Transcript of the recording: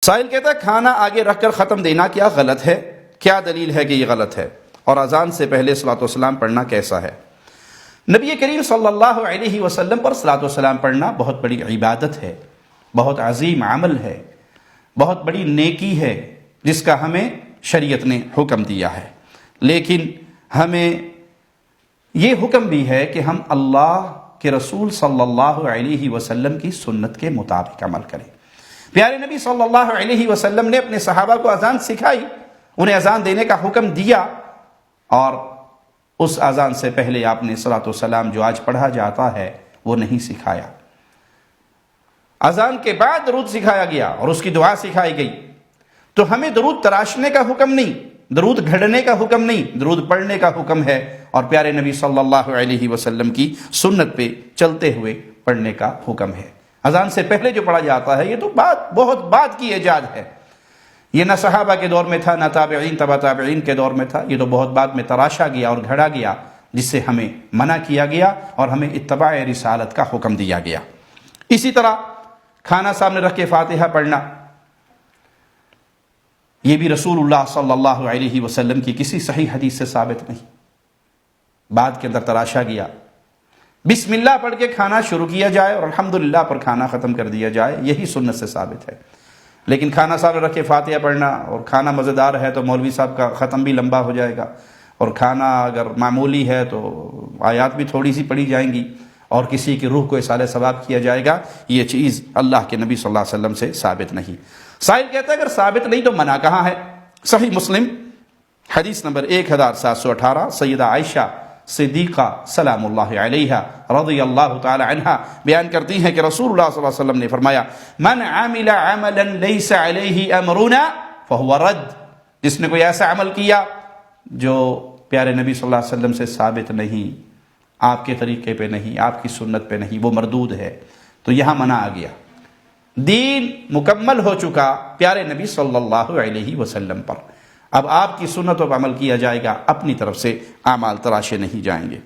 سائل کہتا ہے کھانا آگے رکھ کر ختم دینا کیا غلط ہے؟ کیا دلیل ہے کہ یہ غلط ہے؟ اور اذان سے پہلے صلاۃ والسلام پڑھنا کیسا ہے؟ نبی کریم صلی اللہ علیہ وسلم پر صلاۃ والسلام پڑھنا بہت بڑی عبادت ہے، بہت عظیم عمل ہے، بہت بڑی نیکی ہے جس کا ہمیں شریعت نے حکم دیا ہے، لیکن ہمیں یہ حکم بھی ہے کہ ہم اللہ کے رسول صلی اللہ علیہ وسلم کی سنت کے مطابق عمل کریں۔ پیارے نبی صلی اللہ علیہ وسلم نے اپنے صحابہ کو اذان سکھائی، انہیں اذان دینے کا حکم دیا، اور اس اذان سے پہلے آپ نے صلاۃ والسلام جو آج پڑھا جاتا ہے وہ نہیں سکھایا۔ اذان کے بعد درود سکھایا گیا اور اس کی دعا سکھائی گئی، تو ہمیں درود تراشنے کا حکم نہیں، درود گھڑنے کا حکم نہیں، درود پڑھنے کا حکم ہے، اور پیارے نبی صلی اللہ علیہ وسلم کی سنت پہ چلتے ہوئے پڑھنے کا حکم ہے۔ اذان سے پہلے جو پڑھا جاتا ہے یہ تو بہت بعد کی ایجاد ہے، یہ نہ صحابہ کے دور میں تھا، نہ تابعین تبع تابعین کے دور میں تھا، یہ تو بہت بعد میں تراشا گیا اور گھڑا گیا، جس سے ہمیں منع کیا گیا اور ہمیں اتباع رسالت کا حکم دیا گیا۔ اسی طرح کھانا سامنے رکھ کے فاتحہ پڑھنا، یہ بھی رسول اللہ صلی اللہ علیہ وسلم کی کسی صحیح حدیث سے ثابت نہیں، بعد کے اندر تراشا گیا۔ بسم اللہ پڑھ کے کھانا شروع کیا جائے اور الحمدللہ پر کھانا ختم کر دیا جائے، یہی سنت سے ثابت ہے، لیکن کھانا سامنے رکھ کے فاتحہ پڑھنا، اور کھانا مزیدار ہے تو مولوی صاحب کا ختم بھی لمبا ہو جائے گا، اور کھانا اگر معمولی ہے تو آیات بھی تھوڑی سی پڑھی جائیں گی اور کسی کی روح کو اصالہ ثواب کیا جائے گا، یہ چیز اللہ کے نبی صلی اللہ علیہ وسلم سے ثابت نہیں۔ سائل کہتا ہے اگر ثابت نہیں تو منع کہاں ہے؟ صحیح مسلم حدیث نمبر 1718، سیدہ عائشہ صدیقہ سلام اللہ علیہ رضی اللہ تعالی عنہ بیان کرتی ہیں کہ رسول اللہ صلی اللہ علیہ وسلم نے فرمایا من عمل عملا لیس علیہ امرنا فہو رد، جس نے کوئی ایسا عمل کیا جو پیارے نبی صلی اللہ علیہ وسلم سے ثابت نہیں، آپ کے طریقے پہ نہیں، آپ کی سنت پہ نہیں، وہ مردود ہے۔ تو یہاں منع آ گیا، دین مکمل ہو چکا پیارے نبی صلی اللہ علیہ وسلم پر، اب آپ کی سنتوں پر عمل کیا جائے گا، اپنی طرف سے اعمال تراشے نہیں جائیں گے۔